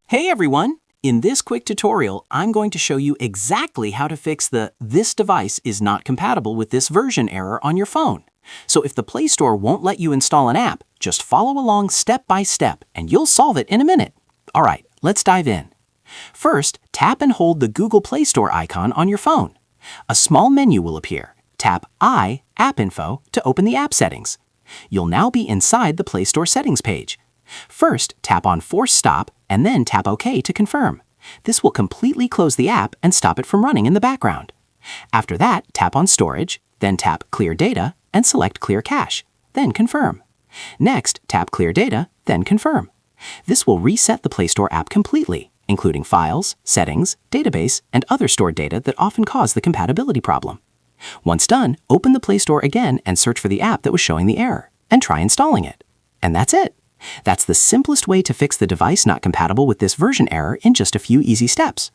Hey everyone! In this quick tutorial, I'm going to show you exactly how to fix the "this device is not compatible with this version" error on your phone. So if the Play Store won't let you install an app, just follow along step by step and you'll solve it in a minute. Alright, let's dive in. First, tap and hold the Google Play Store icon on your phone. A small menu will appear. Tap I, App Info to open the app settings. You'll now be inside the Play Store settings page. First, tap on Force Stop and then tap OK to confirm. This will completely close the app and stop it from running in the background. After that, tap on Storage, then tap Clear Data and select Clear Cache, then confirm. Next, tap Clear Data, then confirm. This will reset the Play Store app completely, including files, settings, database, and other stored data that often cause the compatibility problem. Once done, open the Play Store again and search for the app that was showing the error, and try installing it. And that's it. That's the simplest way to fix the device not compatible with this version error in just a few easy steps.